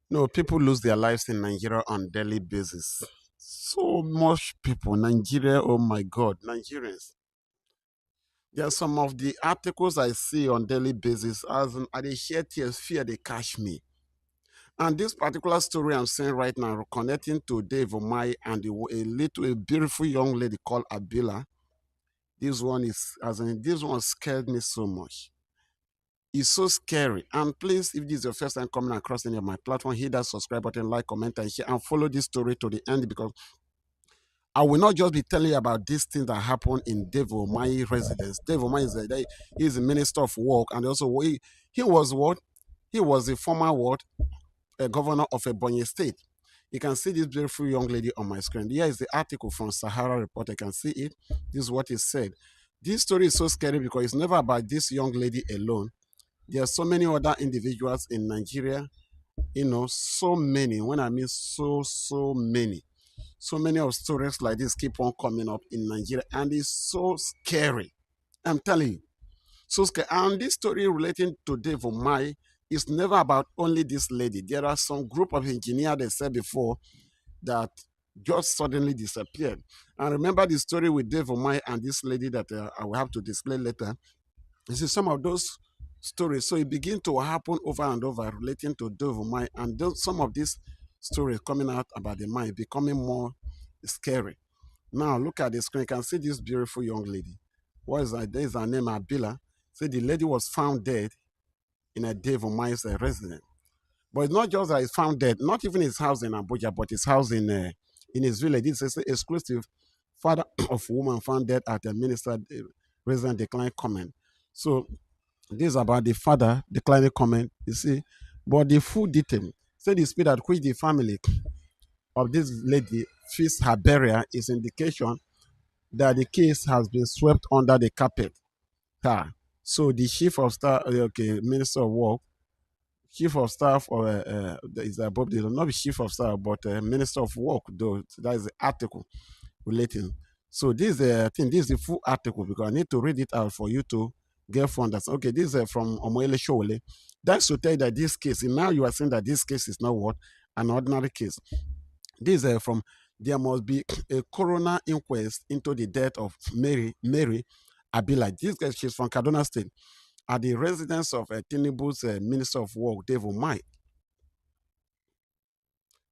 No, people lose their lives in Nigeria on daily basis. So much people, Nigeria, oh my God, Nigerians. There are some of the articles I see on daily basis as in, I dey share tears, fear they catch me. And this particular story I'm saying right now, connecting to Dave Umahi and a beautiful young lady called Abila. This one is, as in, this one scared me so much. It's so scary. And please, if this is your first time coming across any of my platform, hit that subscribe button, like, comment, and share, and follow this story to the end because I will not just be telling you about these things that happened in Dave Umahi residence. Dave Umahi is the minister of work, and also he was what? He was the former what? A governor of Ebonyi State. You can see this beautiful young lady on my screen. Here is the article from Sahara Report. I can see it. This is what it said. This story is so scary because it's never about this young lady alone. There are so many other individuals in Nigeria, so many. When I mean so many. So many of stories like this keep on coming up in Nigeria, and it's so scary. I'm telling you, so scary. And this story relating to Dave Omai is never about only this lady. There are some group of engineers they said before that just suddenly disappeared. And remember the story with Dave Omai and this lady that I will have to display later. This is some of those stories. So it begin to happen over and over relating to Dave Omai, and some of these stories coming out about the mind becoming more scary. Now look at the screen. You can see this beautiful young lady. What is her? There is her name, Abila. Say the lady was found dead in a Dave Omai's residence. But it's not just that he's found dead, not even his house in Abuja, but his house in his village. This is exclusive. Father of woman found dead at a minister resident declined comment. So this is about the father declining comment. You see, but the full detail. Say the speed at which the family of this lady feels her burial is indication that the case has been swept under the carpet. Ah, so the chief of staff, okay, minister of work, chief of staff, or is above the not the chief of staff, but minister of work. Though that is the article relating. So this thing, this is the full article because I need to read it out for you to get from that. Okay, this is from Omoele Shole. That's to tell you that this case, and now you are saying that this case is not what an ordinary case. This is from there must be a coroner inquest into the death of Mary Habila. This girl, she's from Kaduna State, at the residence of Tinubu's Minister of Work, Dave Umahi.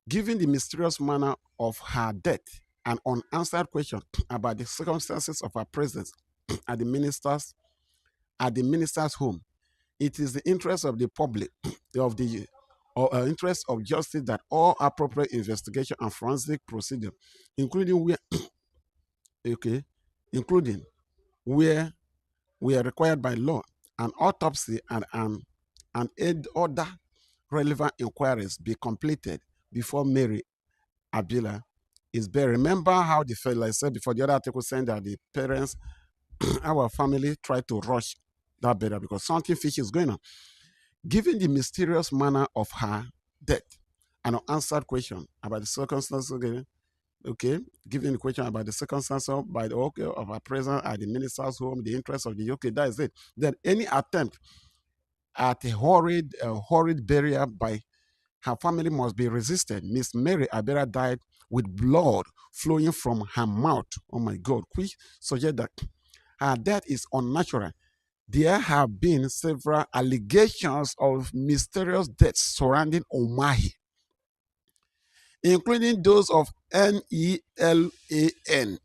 Given the mysterious manner of her death and unanswered questions about the circumstances of her presence at the minister's home, it is the interest of the public, of the interest of justice that all appropriate investigation and forensic procedure, including where okay, including where we are required by law, an autopsy and other relevant inquiries be completed before Mary Habila is buried. Remember how like I said before, the other article saying that the parents, our family tried to rush that burial because something fishy is going on. Given the mysterious manner of her death, an unanswered question about the circumstances, okay, given the question about the circumstances by the okay of her presence at the minister's home, the interest of the okay, that is it. Then any attempt at a horrid burial by her family must be resisted. Miss Mary Abera died with blood flowing from her mouth. Oh my God, which suggests that her death is unnatural. There have been several allegations of mysterious deaths surrounding Umahi, including those of NELAN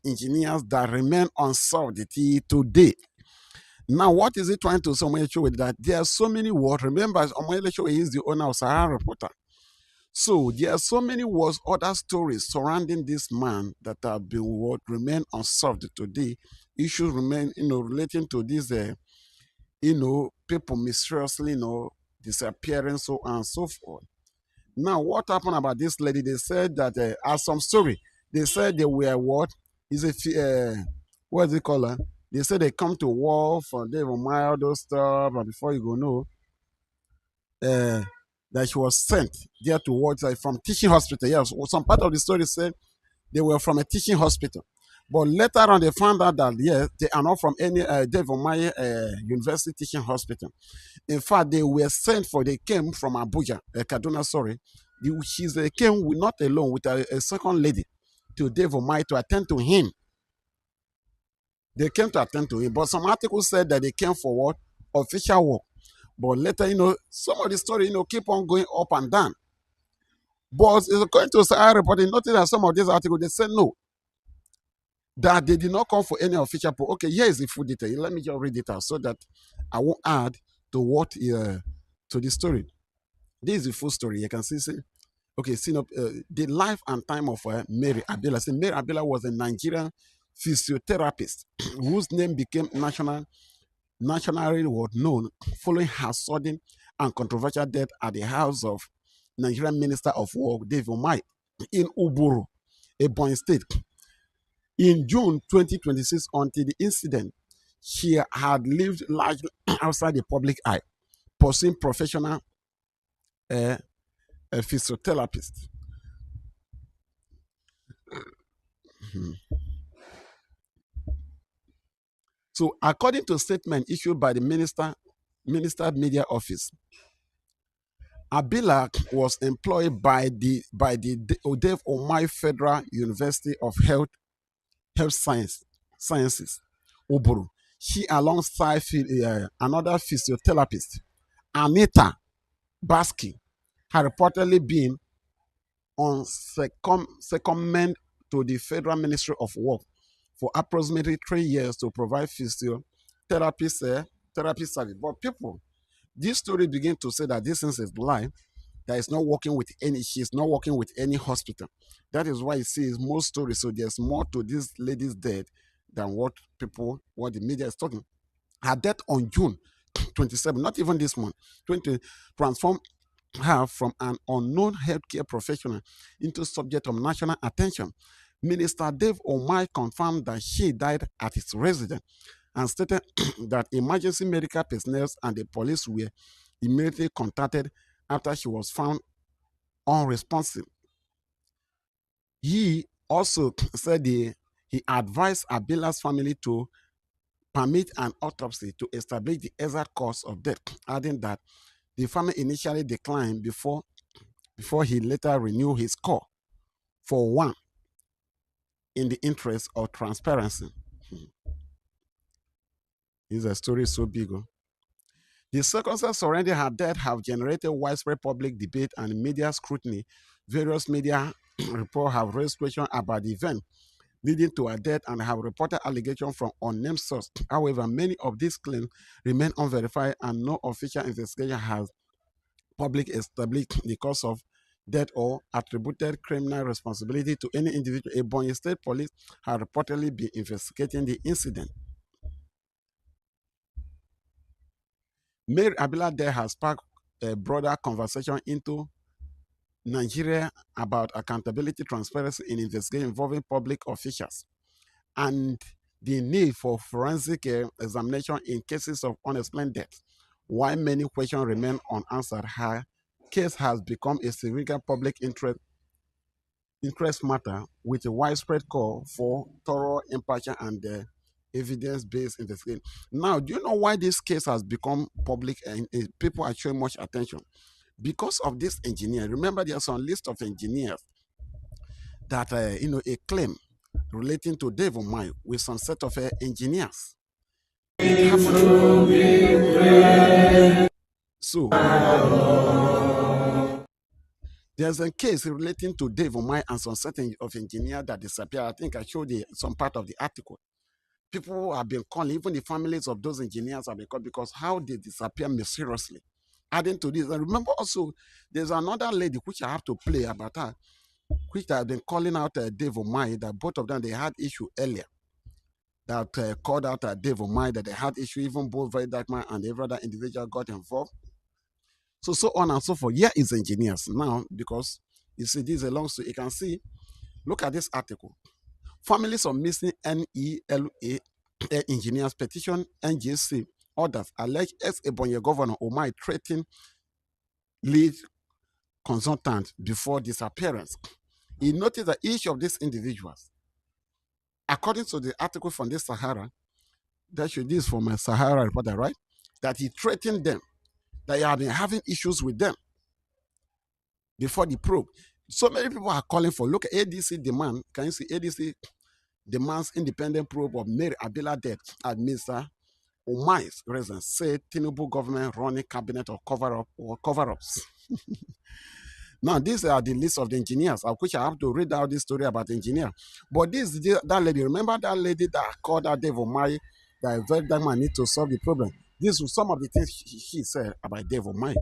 engineers that remain unsolved till today. Now, what is it trying to say with that? There are so many words. Remember, Omoyele is the owner of Sahara Reporter. So there are so many words, other stories surrounding this man that have been what remain unsolved today. Issues remain, relating to these, people mysteriously, disappearing, so on and so forth. Now, what happened about this lady? They said that, as some story, they said they were what? Is it, what is it called? They said they come to war for they were mild those stuff, and before you go know, uh, that she was sent there to work like from teaching hospital. Yes, some part of the story said they were from a teaching hospital. But later on, they found out that yes, they are not from any Devomai University Teaching Hospital. In fact, they were sent for. They came from Abuja, Kaduna, sorry. She's came with, not alone, with a second lady to Dave Umahi to attend to him. They came to attend to him, but some articles said that they came for what? Official work. But later, some of the story, keep on going up and down. But it's according to Sahara reporting, notice that some of these articles, they said no, that they did not come for any official. Okay, here is the full detail. Let me just read it out so that I won't add to what to the story. This is the full story. You can see okay, the life and time of Mary Habila. Mary Habila was a Nigerian physiotherapist whose name became nationally known following her sudden and controversial death at the house of Nigerian Minister of War Dave Umahi in Uburu, Ebonyi State. In June 2026, until the incident, she had lived largely outside the public eye, pursuing professional uh, physiotherapist. So, according to a statement issued by the Minister Media Office, Habila was employed by the Dave Umahi Federal University of Health Sciences, Uburu. She, alongside another physiotherapist, Anita Baski, had reportedly been on secondment to the Federal Ministry of Work for approximately 3 years to provide physiotherapy therapy service. But people, this story begin to say that this is a lie. That is not working with she's not working with any hospital. That is why you see most stories. So there's more to this lady's death than what the media is talking. Her death on June 27, not even this month, 20, transformed her from an unknown healthcare professional into subject of national attention. Minister Dave Umahi confirmed that she died at his residence and stated that emergency medical personnel and the police were immediately contacted after she was found unresponsive. He also said he advised Habila's family to permit an autopsy to establish the exact cause of death, adding that the family initially declined before he later renewed his call for one in the interest of transparency. This is a story so big. Oh. The circumstances surrounding her death have generated widespread public debate and media scrutiny. Various media reports have raised questions about the event leading to her death and have reported allegations from unnamed sources. However, many of these claims remain unverified and no official investigation has publicly established the cause of death or attributed criminal responsibility to any individual. Ebonyi State Police have reportedly been investigating the incident. Mary Habila death has sparked a broader conversation into Nigeria about accountability, transparency in investigation involving public officials, and the need for forensic examination in cases of unexplained death. While many questions remain unanswered, her case has become a significant public interest matter with a widespread call for thorough, impartial, and evidence-based investigation. Now, do you know why this case has become public and people are showing much attention? Because of this engineer. Remember, there's some list of engineers that a claim relating to Dave Umahi with some set of engineers. So there's a case relating to Dave Umahi and some set of engineers that disappeared. I think I showed you some part of the article. People have been calling, even the families of those engineers have been called because how they disappear mysteriously. Adding to this, and remember also, there's another lady which I have to play about her, which have been calling out Dave Umahi, that both of them, they had issue earlier. That called out Dave Umahi, that they had issue, even both Very Dark Man and every other individual got involved. So on and so forth. Here is engineers now, because you see, this is a long story. You can see, look at this article. Families of missing NELA engineers petition NGC orders allege ex-Ebonyi Governor Umahi threatened lead consultant before disappearance. He noted that each of these individuals, according to the article from this Sahara, this is from a Sahara reporter, right? That he threatened them, that he had been having issues with them. before the probe. So many people are calling for, look at ADC demand. Can you see ADC demands independent probe of Mary Habila death at Mr. Umahi's residence, said Tinubu government running cabinet of cover-up or cover-ups. Now, these are the list of the engineers, of which I have to read out this story about the engineer. But that lady, remember that lady that called out Dave Umahi, that that man need to solve the problem. These were some of the things he said about Dave Umahi.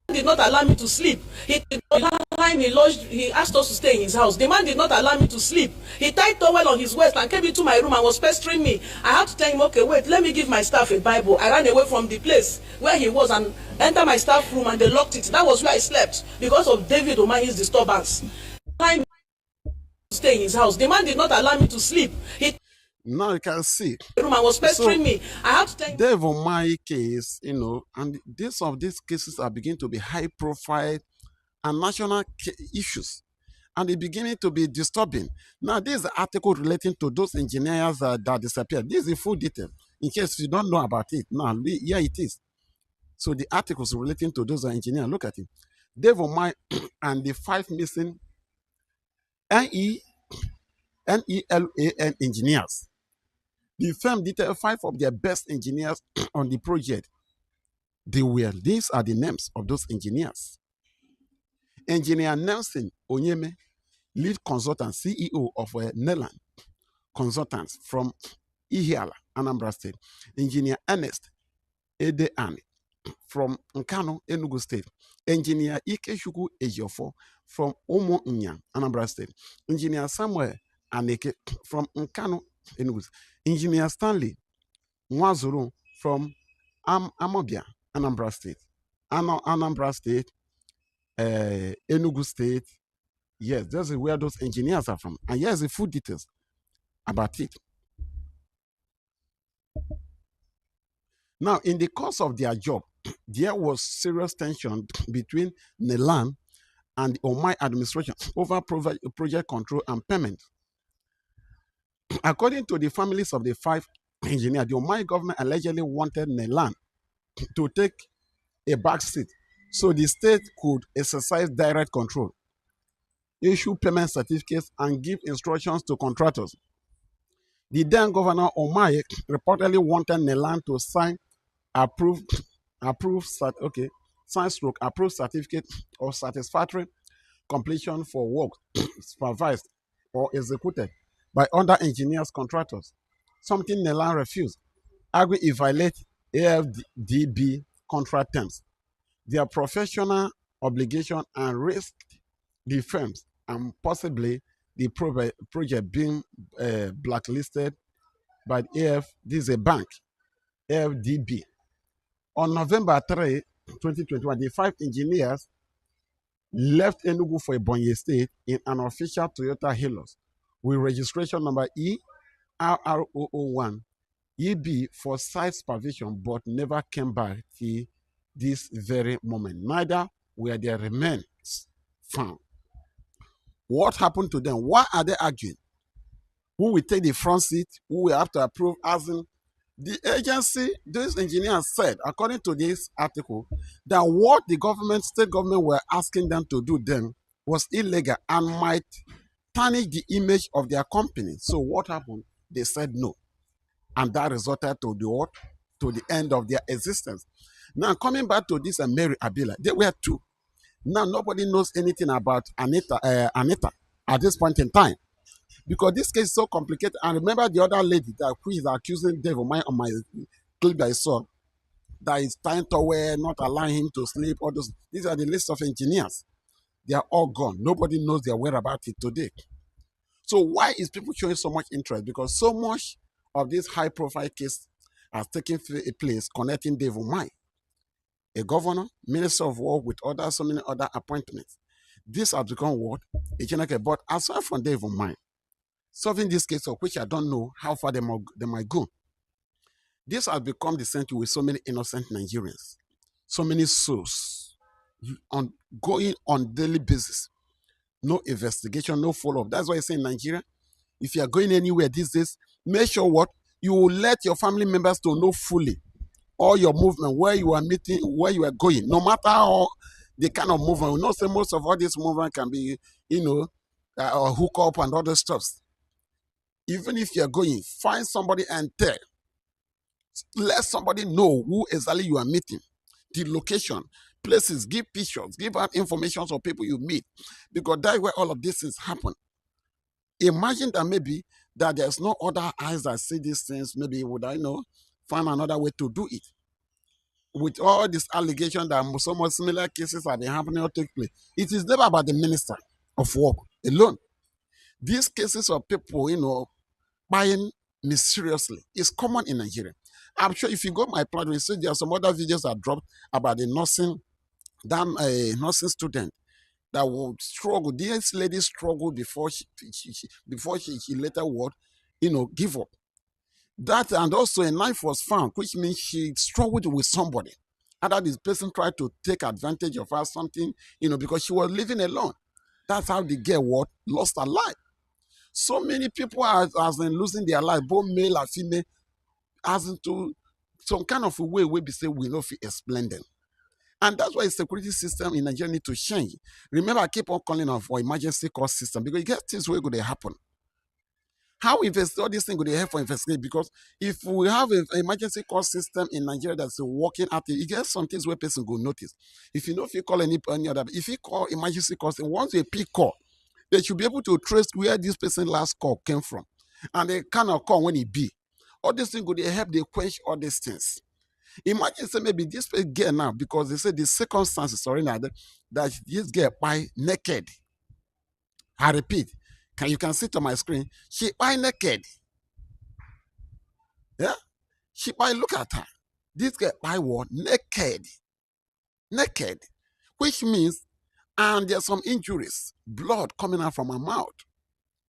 Did not allow me to sleep. He did not time he lodged, he asked us to stay in his house. The man did not allow me to sleep. He tied towel on his waist and came into my room and was pestering me. I had to tell him, okay, wait, let me give my staff a Bible. I ran away from the place where he was and entered my staff room, and they locked it. That was where I slept because of David Umahi's disturbance. Time to stay in his house. The man did not allow me to sleep. He Now you can see. room and was pestering me. I had to tell him. Dave Umahi case, and these cases are beginning to be high profile and national issues. And it's beginning to be disturbing. Now, this is the article relating to those engineers that disappeared. This is full detail. In case you don't know about it, now, here it is. So the articles relating to those engineers, look at it. Dave Umahi and the 5 missing NELAN engineers. The firm detailed 5 of their best engineers on the project. These are the names of those engineers. Engineer Nelson Onyeme, lead consultant, CEO of NELAN Consultants from Ihiala, Anambra State. Engineer Ernest Edeani from Nkano, Enugu State. Engineer Ikechukwu Ejiofor from Umunya, Anambra State. Engineer Samuel Aneke from Nkano, Enugu State. Engineer Stanley Nwazuru from Amobia, Anambra State. Anambra State, Enugu State. Yes, this is where those engineers are from. And here's the full details about it. Now, in the course of their job, there was serious tension between NELAN and the Umahi administration over project control and payment. According to the families of the 5 engineers, the Umahi government allegedly wanted NELAN to take a back seat so the state could exercise direct control, issue payment certificates, and give instructions to contractors. The then governor Umahi reportedly wanted NELAN to sign approved certificate of satisfactory completion for work supervised or executed by other engineers contractors, something NELAN refused, arguing it violates AFDB contract terms. Their professional obligation and risked the firms and possibly the project being blacklisted by the this is a bank, AFDB. On November 3, 2021, the 5 engineers left Enugu for Ebonyi State in an official Toyota Hilux with registration number ERR001 EB for site supervision, but never came back till this very moment. Neither were their remains found. What happened to them? Why are they arguing? Who will take the front seat? Who will have to approve? As in, the agency, these engineers said, according to this article, that what the state government were asking them to do then was illegal and might tarnish the image of their company. So what happened? They said no. And that resulted to the what? To the end of their existence. Now, coming back to this Mary Habila, they were 2. Now, nobody knows anything about Anita at this point in time, because this case is so complicated. And remember the other lady who is accusing Dave Umahi on my clip that I saw, that is tying towel, not allowing him to sleep. All those. These are the list of engineers. They are all gone. Nobody knows their whereabouts today. So why is people showing so much interest? Because so much of this high-profile case has taken place connecting Dave Umahi, a governor, minister of war, with so many other appointments. This has become what? But aside from Dave Umahi, solving this case, of which I don't know how far they might go, this has become the center with so many innocent Nigerians, so many souls going on daily basis. No investigation, no follow-up. That's why I say in Nigeria, if you are going anywhere these days, make sure what? You will let your family members to know fully all your movement, where you are meeting, where you are going, no matter how the kind of movement. We know say most of all this movement can be, you know, or hook up and other stuff. Even if you're going, find somebody and tell, let somebody know who exactly you are meeting, the location, places, give pictures, give out information of people you meet, because that's where all of these things happen. Imagine that maybe that there's no other eyes that see these things, maybe would I know find another way to do it. With all this allegation that so much similar cases have been happening or take place, it is never about the minister of work alone. These cases of people, buying mysteriously is common in Nigeria. I'm sure if you go my platform, you see there are some other videos that dropped about the nursing, damn nursing student that would struggle. This lady struggled before she later would, give up. That, and also a knife was found, which means she struggled with somebody. Either this person tried to take advantage of her, something, because she was living alone. That's how the girl what lost her life. So many people has been losing their life, both male and female, as into some kind of a way where we say we know if we explain them. And that's why the security system in Nigeria need to change. Remember, I keep on calling on for emergency call system because you get things where going to happen. How invest all these things going to help for investigate? Because if we have an emergency call system in Nigeria that's working at it, you get some things where person go notice. If you know if you call any other, if you call emergency call, once you pick call, they should be able to trace where this person last call came from, and they kind of call when it be. All these things go they help they quench all these things. Imagine say maybe this girl now, because they say the circumstances are in that this girl by naked. I repeat, you can see to my screen, she by naked. Yeah? She by look at her. This girl by what? Naked. Naked. Which means, and there's some injuries, blood coming out from her mouth.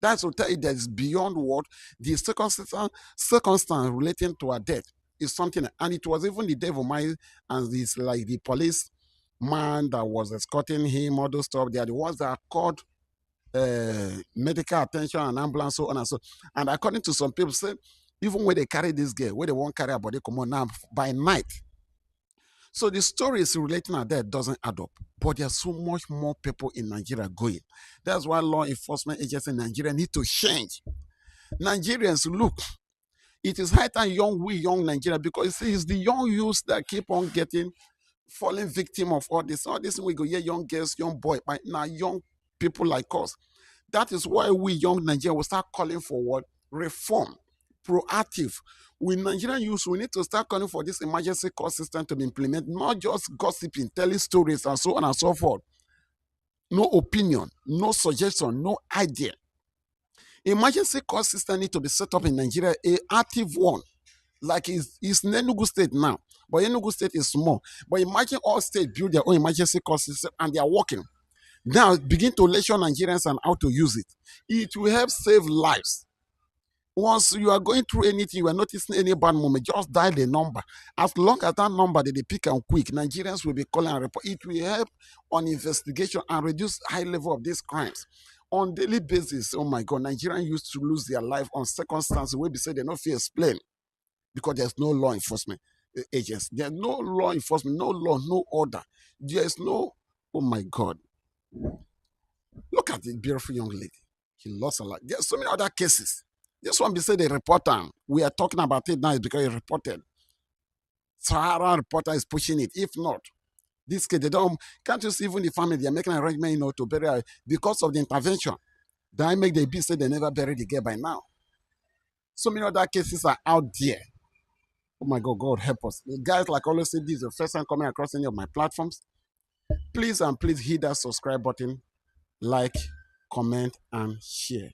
That's to tell you that is beyond what the circumstance relating to her death is something. And it was even the devil, my, and this like the police man that was escorting him, all those stuff. They are the ones that called medical attention and ambulance, so on and so. And according to some people, say even when they carry this girl, where they won't carry her body, come on now by night. So the stories relating to that doesn't add up. But there's so much more people in Nigeria going. That's why law enforcement agents in Nigeria need to change. Nigerians, look, it is high time young Nigeria, because it's the young youths that keep on getting falling victim of all this. All this we go, yeah, young girls, young boy, but now young people like us. That is why we young Nigeria will start calling for what? Reform, proactive. With Nigerian youth, we need to start calling for this emergency call system to be implemented, not just gossiping, telling stories, and so on and so forth. No opinion, no suggestion, no idea. Emergency call system need to be set up in Nigeria, a active one, like it's in Enugu State now. But Enugu State is small. But imagine all states build their own emergency call system and they are working. Now begin to lecture Nigerians on how to use it. It will help save lives. Once you are going through anything, you are noticing any bad moment, just dial the number. As long as that number they pick and quick, Nigerians will be calling and report. It will help on investigation and reduce high level of these crimes. On daily basis, oh my God, Nigerians used to lose their life on circumstances where they say they not feel explain because there's no law enforcement agents. There's no law enforcement, no law, no order. There's no, oh my God. Look at the beautiful young lady. She lost her life. There's so many other cases. This one, be say the reporter. We are talking about it now is because he reported. Sahara reporter is pushing it. If not, this kid, they don't, can't you see even the family, they're making an arrangement, to bury her because of the intervention. That make the be say they never buried the girl by now. So many other cases are out there. Oh my God, God help us. The guys, like I always say, this is the first time coming across any of my platforms. Please and please hit that subscribe button, like, comment, and share.